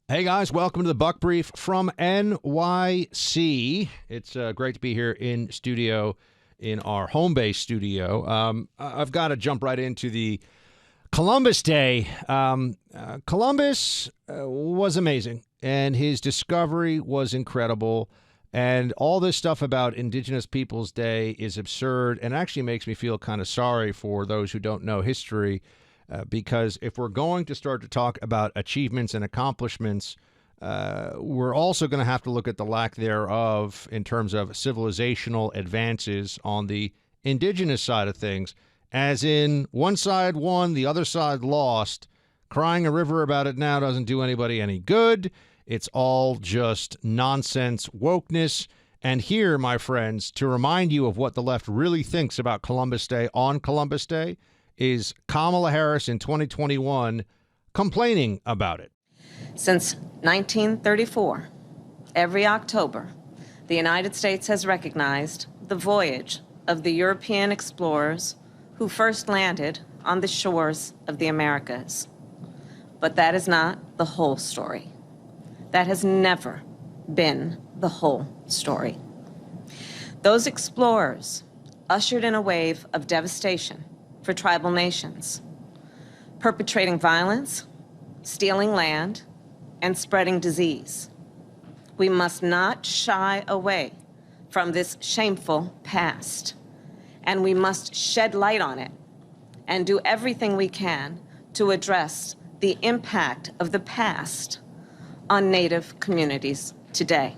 Hey guys, welcome to the Buck Brief from NYC. It's great to be here in studio, in our home base studio. I've got to jump right into the Columbus Day. Columbus was amazing, and his discovery was incredible. And all this stuff about Indigenous Peoples Day is absurd and actually makes me feel kind of sorry for those who don't know history. Because if we're going to start to talk about achievements and accomplishments, we're also going to have to look at the lack thereof in terms of civilizational advances on the indigenous side of things, as in one side won, the other side lost. Crying a river about it now doesn't do anybody any good. It's all just nonsense wokeness. And here, my friends, to remind you of what the left really thinks about Columbus Day on Columbus Day, is Kamala Harris in 2021 complaining about it. Since 1934, every October, the United States has recognized the voyage of the European explorers who first landed on the shores of the Americas. But that is not the whole story. That has never been the whole story. Those explorers ushered in a wave of devastation for tribal nations, perpetrating violence, stealing land, and spreading disease. We must not shy away from this shameful past, and we must shed light on it and do everything we can to address the impact of the past on Native communities today.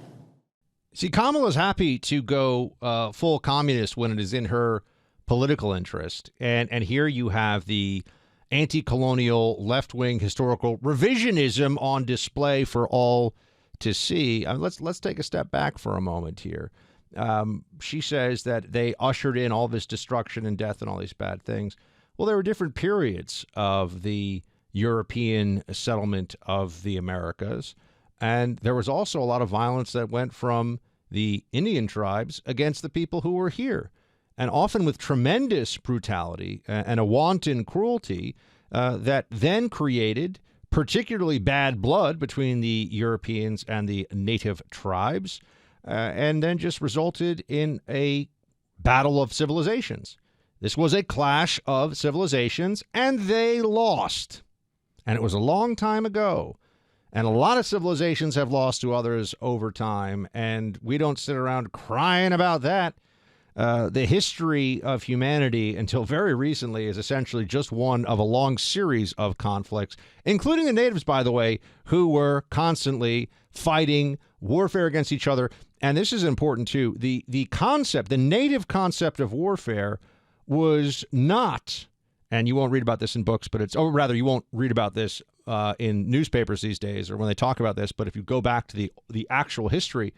See, Kamala's happy to go full communist when it is in her political interest. And here you have the anti-colonial left-wing historical revisionism on display for all to see. Let's take a step back for a moment here. She says that they ushered in all this destruction and death and all these bad things. Well, there were different periods of the European settlement of the Americas. And there was also a lot of violence that went from the Indian tribes against the people who were here, and often with tremendous brutality and a wanton cruelty that then created particularly bad blood between the Europeans and the native tribes, and then just resulted in a battle of civilizations. This was a clash of civilizations, and they lost. And it was a long time ago. And a lot of civilizations have lost to others over time, and we don't sit around crying about that. The history of humanity until very recently is essentially just one of a long series of conflicts, including the natives, by the way, who were constantly fighting warfare against each other. And this is important, too. The concept, the native concept of warfare was not, and you won't read about this in books, but or rather you won't read about this in newspapers these days or when they talk about this. But if you go back to the actual history,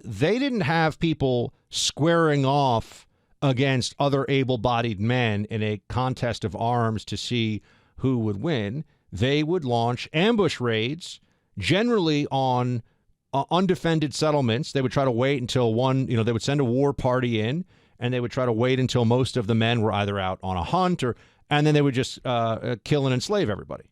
they didn't have people squaring off against other able-bodied men in a contest of arms to see who would win. They would launch ambush raids, generally on undefended settlements. They would try to wait until they would send a war party in, and they would try to wait until most of the men were either out on a hunt and then they would just kill and enslave everybody,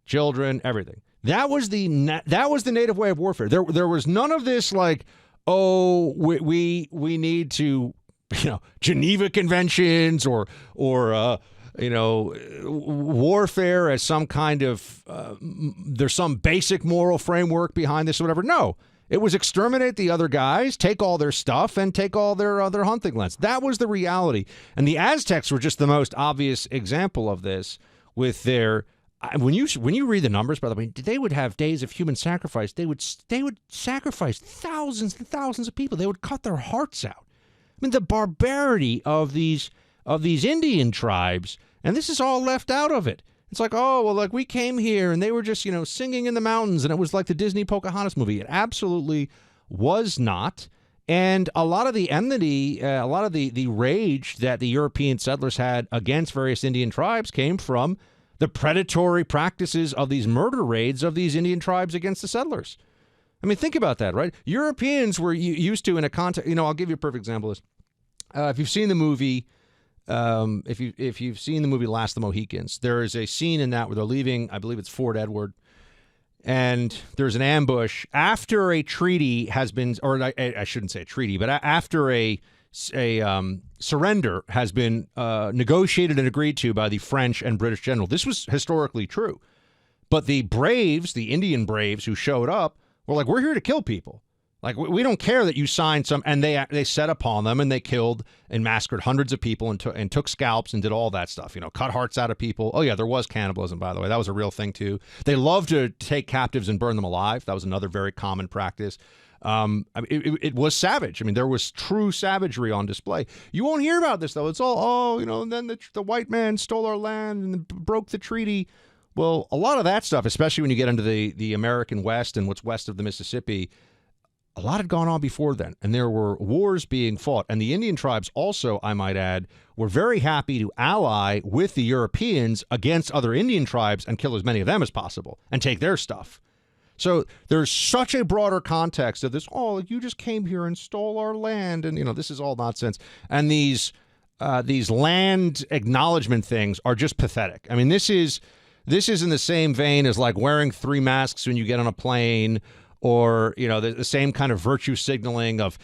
children, everything. That was the native way of warfare. There was none of this like, oh, we need to, Geneva Conventions or warfare as some kind of there's some basic moral framework behind this or whatever. No, it was exterminate the other guys, take all their stuff, and take all their other hunting lands. That was the reality. And the Aztecs were just the most obvious example of this with their. When you read the numbers, by the way, they would have days of human sacrifice. They would sacrifice thousands and thousands of people. They would cut their hearts out. I mean, the barbarity of these Indian tribes, and this is all left out of it. It's like, oh, well, like we came here and they were just, singing in the mountains, and it was like the Disney Pocahontas movie. It absolutely was not. And a lot of the enmity, a lot of the rage that the European settlers had against various Indian tribes came from the predatory practices of these murder raids of these Indian tribes against the settlers. I mean, think about that, right? Europeans were used to in a context. I'll give you a perfect example of this. If you've seen the movie, if you've seen the movie Last of the Mohicans, there is a scene in that where they're leaving. I believe it's Fort Edward, and there's an ambush after a treaty has been, or I shouldn't say a treaty, but after a surrender has been negotiated and agreed to by the French and British general. This was historically true. But the braves, the Indian braves who showed up, were like, we're here to kill people. Like, we don't care that you signed some, and they set upon them, and they killed and massacred hundreds of people and took scalps and did all that stuff, cut hearts out of people. Oh, yeah, there was cannibalism, by the way. That was a real thing, too. They loved to take captives and burn them alive. That was another very common practice. It was savage. I mean, there was true savagery on display. You won't hear about this, though. It's all, and then the white man stole our land and broke the treaty. Well, a lot of that stuff, especially when you get into the American West and what's west of the Mississippi, a lot had gone on before then, and there were wars being fought. And the Indian tribes also, I might add, were very happy to ally with the Europeans against other Indian tribes and kill as many of them as possible and take their stuff. So there's such a broader context of this, you just came here and stole our land, and, this is all nonsense. And these land acknowledgement things are just pathetic. I mean, this is in the same vein as like wearing 3 masks when you get on a plane, or, the same kind of virtue signaling of,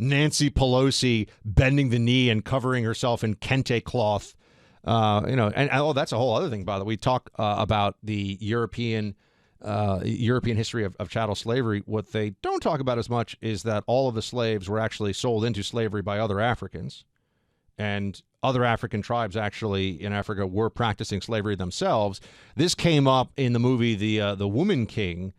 Nancy Pelosi bending the knee and covering herself in kente cloth. That's a whole other thing, by the way. We talk about the European history of chattel slavery. What they don't talk about as much is that all of the slaves were actually sold into slavery by other Africans, and other African tribes actually in Africa were practicing slavery themselves. This came up in the movie The Woman King,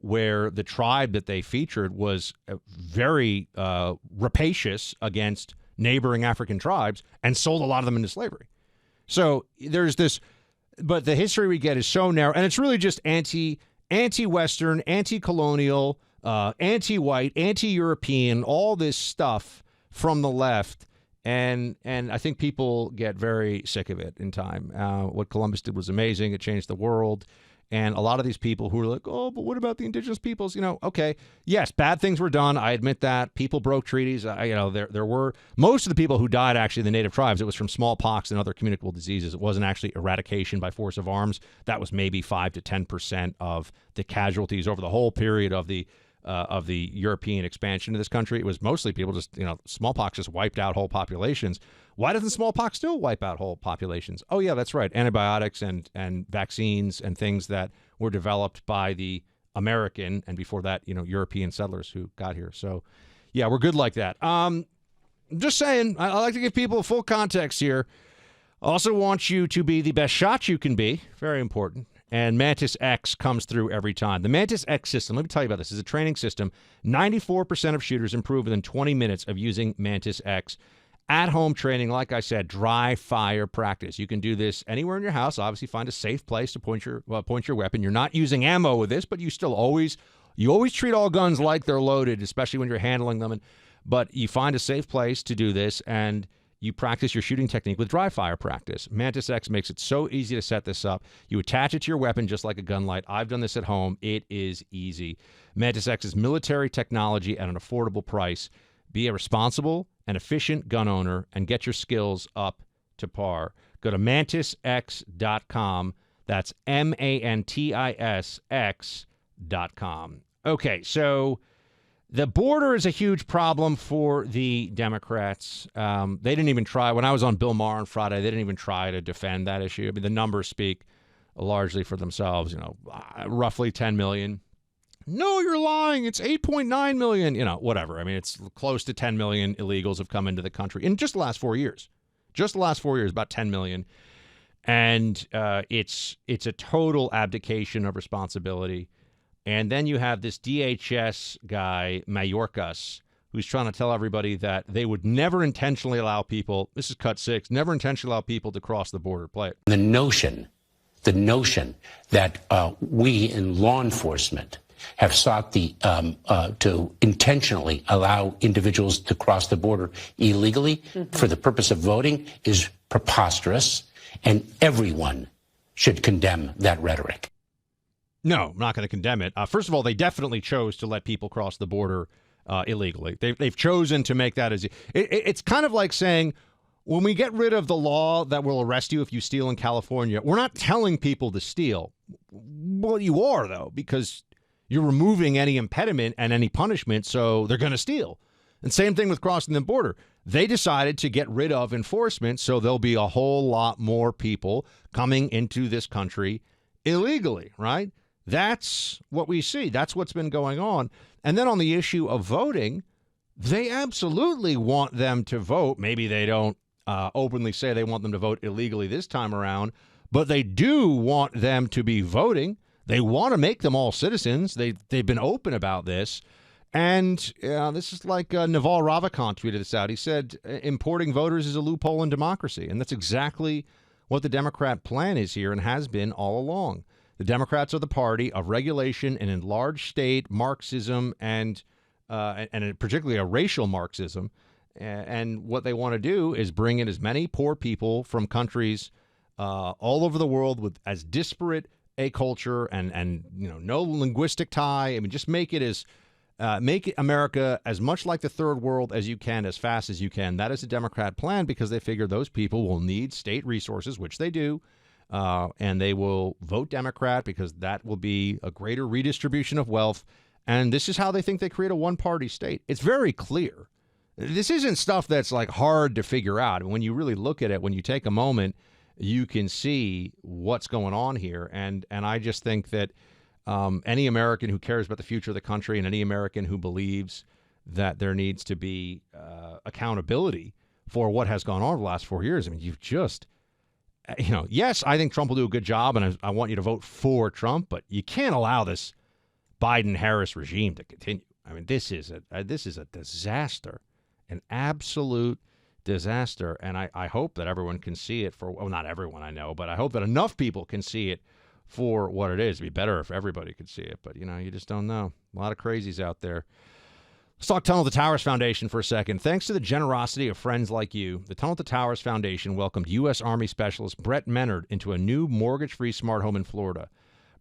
where the tribe that they featured was very rapacious against neighboring African tribes and sold a lot of them into slavery. So there's this, but the history we get is so narrow, and it's really just anti-Western, anti-colonial, anti-white, anti-European, all this stuff from the left. And I think people get very sick of it in time. What Columbus did was amazing. It changed the world. And a lot of these people who are like, but what about the indigenous peoples? Okay, yes, bad things were done. I admit that. People broke treaties. There were most of the people who died, actually, the native tribes, it was from smallpox and other communicable diseases. It wasn't actually eradication by force of arms. That was maybe 5 to 10% of the casualties over the whole period of the European expansion of this country. It was mostly people just, smallpox just wiped out whole populations. Why doesn't smallpox still wipe out whole populations? Oh, yeah, that's right. Antibiotics and vaccines and things that were developed by the American and before that, European settlers who got here. So, yeah, we're good like that. Just saying, I like to give people full context here. Also want you to be the best shot you can be. Very important. And Mantis X comes through every time. The Mantis X system, let me tell you about this. It's a training system. 94% of shooters improve within 20 minutes of using Mantis X. At-home training, like I said, dry fire practice. You can do this anywhere in your house. Obviously, find a safe place to point your weapon. You're not using ammo with this, but you always treat all guns like they're loaded, especially when you're handling them. But you find a safe place to do this, and you practice your shooting technique with dry fire practice. Mantis X makes it so easy to set this up. You attach it to your weapon just like a gun light. I've done this at home. It is easy. Mantis X is military technology at an affordable price. Be a responsible and efficient gun owner and get your skills up to par. Go to mantisx.com. That's MANTISX.com. Okay, so the border is a huge problem for the Democrats. They didn't even try. When I was on Bill Maher on Friday, they didn't even try to defend that issue. I mean, the numbers speak largely for themselves, roughly 10 million. No, you're lying. It's 8.9 million, whatever. I mean, it's close to 10 million illegals have come into the country in just the last 4 years. Just the last 4 years, about 10 million. And it's a total abdication of responsibility. And then you have this DHS guy, Mayorkas, who's trying to tell everybody that they would never intentionally allow people, this is cut 6, never intentionally allow people to cross the border. Play it. The notion that we in law enforcement have sought to intentionally allow individuals to cross the border illegally for the purpose of voting is preposterous, and everyone should condemn that rhetoric. No, I'm not going to condemn it. First of all, they definitely chose to let people cross the border illegally. They've chosen to make that as it's kind of like saying, when we get rid of the law that will arrest you if you steal in California, we're not telling people to steal. Well, you are, though, because you're removing any impediment and any punishment, so they're going to steal. And same thing with crossing the border. They decided to get rid of enforcement, so there'll be a whole lot more people coming into this country illegally, right? That's what we see. That's what's been going on. And then on the issue of voting, they absolutely want them to vote. Maybe they don't openly say they want them to vote illegally this time around, but they do want them to be voting. They want to make them all citizens. They've been open about this. And this is like Naval Ravikant tweeted this out. He said, importing voters is a loophole in democracy. And that's exactly what the Democrat plan is here and has been all along. The Democrats are the party of regulation and enlarged state Marxism and particularly a racial Marxism. And what they want to do is bring in as many poor people from countries all over the world with as disparate a culture and no linguistic tie. I mean, just make it America as much like the third world as you can, as fast as you can. That is a Democrat plan because they figure those people will need state resources, which they do, and they will vote Democrat because that will be a greater redistribution of wealth. And this is how they think they create a one-party state. It's very clear. This isn't stuff that's like hard to figure out. When you really look at it, when you take a moment, you can see what's going on here. And I just think that any American who cares about the future of the country and any American who believes that there needs to be accountability for what has gone on over the last 4 years, I mean, you've just, yes, I think Trump will do a good job, and I want you to vote for Trump, but you can't allow this Biden-Harris regime to continue. I mean, this is a disaster, an absolute disaster. And I hope that everyone can see it well, not everyone I know, but I hope that enough people can see it for what it is. It'd be better if everybody could see it, but you just don't know. A lot of crazies out there. Let's talk Tunnel to Towers Foundation for a second. Thanks to the generosity of friends like you, the Tunnel to Towers Foundation welcomed U.S. Army Specialist Brett Menard into a new mortgage-free smart home in Florida.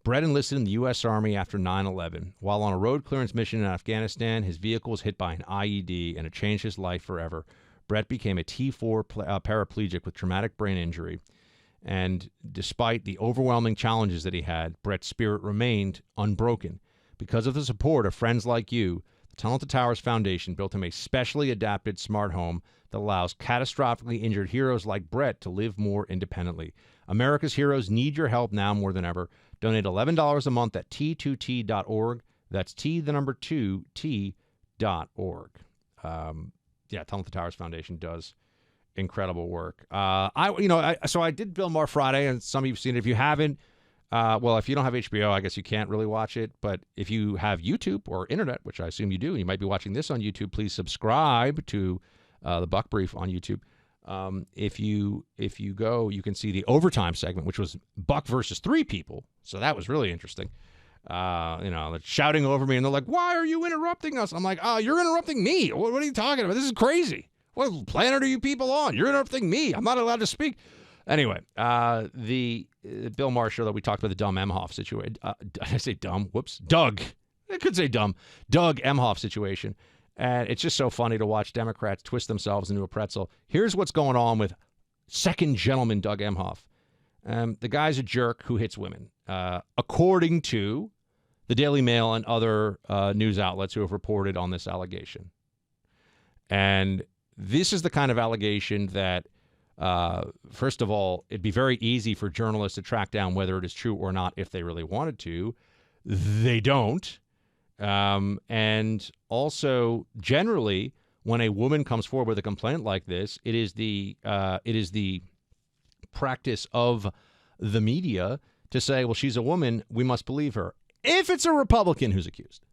Brett enlisted in the U.S. Army after 9/11. While on a road clearance mission in Afghanistan, his vehicle was hit by an IED, and it changed his life forever. Brett became a T4 paraplegic with traumatic brain injury. And despite the overwhelming challenges that he had, Brett's spirit remained unbroken. Because of the support of friends like you, the Tunnel to Towers Foundation built him a specially adapted smart home that allows catastrophically injured heroes like Brett to live more independently. America's heroes need your help now more than ever. Donate $11 a month at t2t.org. That's T2T.org. Tunnel to Towers Foundation does incredible work. So I did Bill Maher Friday, and some of you've seen it. If you haven't, if you don't have HBO, I guess you can't really watch it. But if you have YouTube or internet, which I assume you do, and you might be watching this on YouTube, please subscribe to the Buck Brief on YouTube. If you go, you can see the overtime segment, which was Buck versus three people. So that was really interesting. They're shouting over me, and they're like, "Why are you interrupting us?" I'm like, "Oh, you're interrupting me. What are you talking about? This is crazy. What planet are you people on? You're interrupting me. I'm not allowed to speak." Anyway, the Bill Maher show that we talked about the dumb Mhof situation. Did I say dumb? Whoops. Doug. I could say dumb. Doug Mhof situation. And it's just so funny to watch Democrats twist themselves into a pretzel. Here's what's going on with second gentleman Doug Mhof. The guy's a jerk who hits women, according to the Daily Mail and other news outlets who have reported on this allegation. And this is the kind of allegation that, first of all, it'd be very easy for journalists to track down whether it is true or not if they really wanted to. They don't. And also, generally, when a woman comes forward with a complaint like this, it is the practice of the media to say, well, she's a woman, we must believe her. If it's a Republican who's accused,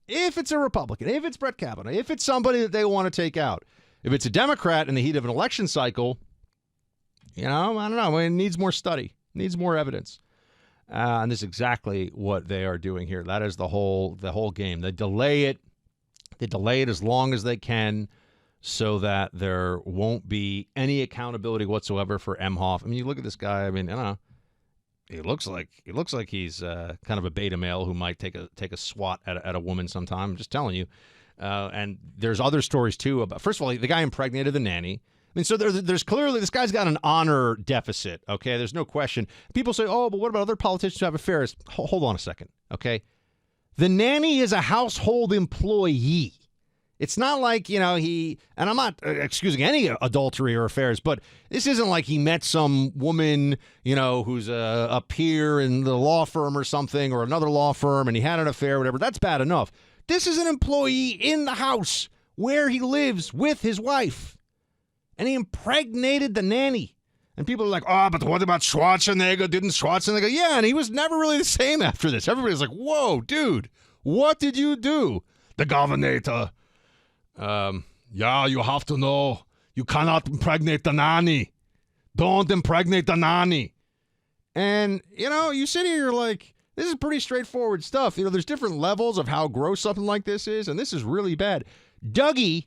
if it's Brett Kavanaugh, if it's somebody that they want to take out, if it's a Democrat in the heat of an election cycle, I don't know. It needs more study, needs more evidence. And this is exactly what they are doing here. That is the whole game. They delay it as long as they can so that there won't be any accountability whatsoever for Mhof. I mean, you look at this guy. I mean, I don't know. He looks like he's kind of a beta male who might take a swat at a woman sometime. I'm just telling you. And there's other stories too about. First of all, the guy impregnated the nanny. I mean, so there's clearly, this guy's got an honor deficit, okay? There's no question. People say, oh, but what about other politicians who have affairs? Hold on a second, okay? The nanny is a household employee. It's not like, and I'm not excusing any adultery or affairs, but this isn't like he met some woman, who's a peer in the law firm or something, or another law firm, and he had an affair, whatever. That's bad enough. This is an employee in the house where he lives with his wife, and he impregnated the nanny. And people are like, oh, but what about Schwarzenegger? Didn't Schwarzenegger? Yeah, and he was never really the same after this. Everybody's like, whoa, dude, what did you do? The governor. Yeah, you have to know, you cannot impregnate the nanny. Don't impregnate the nanny. And, you sit here, you're like, this is pretty straightforward stuff. There's different levels of how gross something like this is, and this is really bad. Doug Mhof,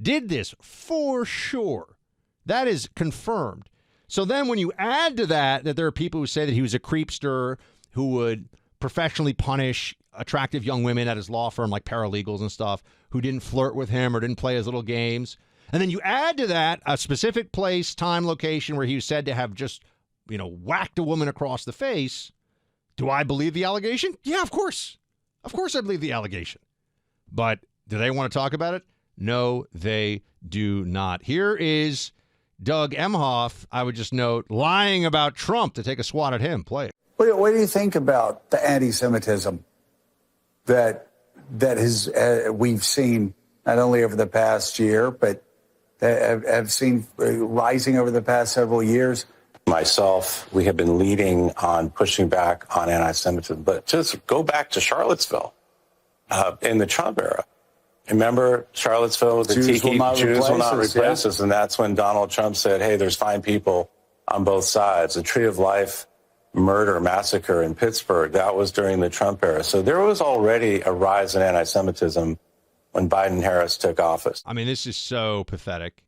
did this for sure. That is confirmed. So then when you add to that there are people who say that he was a creepster who would professionally punish attractive young women at his law firm, like paralegals and stuff, who didn't flirt with him or didn't play his little games. And then you add to that a specific place, time, location where he was said to have just, whacked a woman across the face. Do I believe the allegation? Yeah, of course. Of course I believe the allegation. But do they want to talk about it? No, they do not. Here is Doug Mhof, I would just note, lying about Trump to take a swat at him. Play it. What do you think about the anti-Semitism that we've seen not only over the past year, but have seen rising over the past several years? Myself, we have been leading on pushing back on anti-Semitism. But just go back to Charlottesville in the Trump era. Remember Charlottesville, the Jews will not replace us. And that's when Donald Trump said, hey, there's fine people on both sides. The Tree of Life murder massacre in Pittsburgh, that was during the Trump era. So there was already a rise in anti-Semitism when Biden-Harris took office. I mean, this is so pathetic.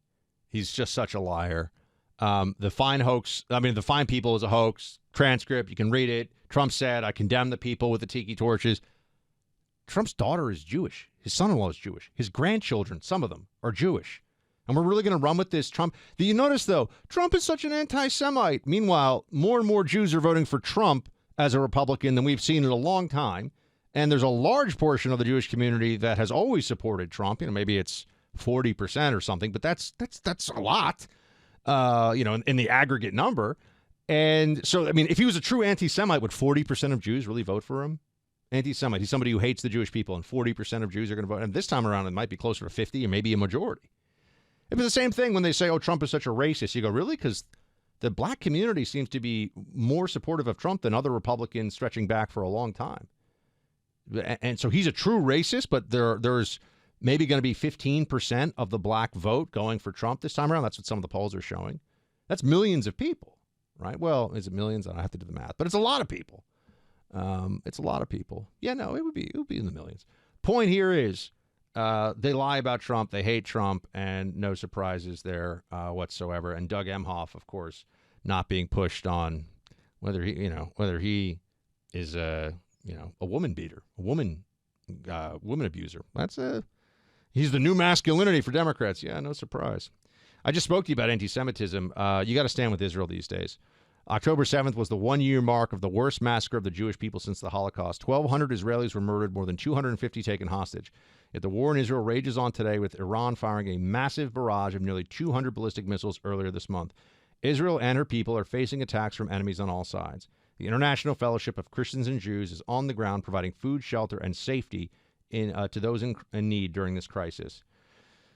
He's just such a liar. The Fine People is a hoax. Transcript, you can read it. Trump said, I condemn the people with the tiki torches. Trump's daughter is Jewish. His son-in-law is Jewish. His grandchildren, some of them, are Jewish. And we're really going to run with this Trump. Do you notice, though, Trump is such an anti-Semite. Meanwhile, more and more Jews are voting for Trump as a Republican than we've seen in a long time. And there's a large portion of the Jewish community that has always supported Trump. Maybe it's 40% or something, but that's a lot, in the aggregate number. And so, if he was a true anti-Semite, would 40% of Jews really vote for him? Anti-Semite. He's somebody who hates the Jewish people, and 40% of Jews are going to vote. And this time around, it might be closer to 50 or maybe a majority. It was the same thing when they say, oh, Trump is such a racist. You go, really? Because the black community seems to be more supportive of Trump than other Republicans stretching back for a long time. And so he's a true racist, but there's maybe going to be 15% of the black vote going for Trump this time around. That's what some of the polls are showing. That's millions of people, right? Well, is it millions? I have to do the math, but it's a lot of people. It's a lot of people. Yeah, no, it would be in the millions. Point here is, they lie about Trump. They hate Trump, and no surprises there whatsoever. And Doug Mhof, of course, not being pushed on whether he is a woman beater, a woman abuser. He's the new masculinity for Democrats. Yeah, no surprise. I just spoke to you about anti-Semitism. You got to stand with Israel these days. October 7th was the one-year mark of the worst massacre of the Jewish people since the Holocaust. 1,200 Israelis were murdered, more than 250 taken hostage. Yet the war in Israel rages on today, with Iran firing a massive barrage of nearly 200 ballistic missiles earlier this month. Israel and her people are facing attacks from enemies on all sides. The International Fellowship of Christians and Jews is on the ground providing food, shelter, and safety to those in need during this crisis.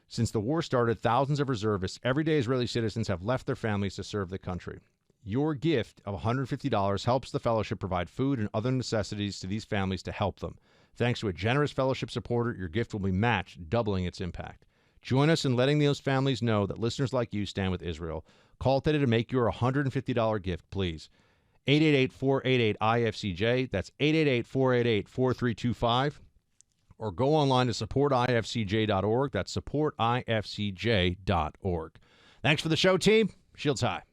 Since the war started, thousands of reservists, everyday Israeli citizens, have left their families to serve the country. Your gift of $150 helps the fellowship provide food and other necessities to these families to help them. Thanks to a generous fellowship supporter, your gift will be matched, doubling its impact. Join us in letting those families know that listeners like you stand with Israel. Call today to make your $150 gift, please. 888-488-IFCJ. That's 888-488-4325. Or go online to supportifcj.org. That's supportifcj.org. Thanks for the show, team. Shields high.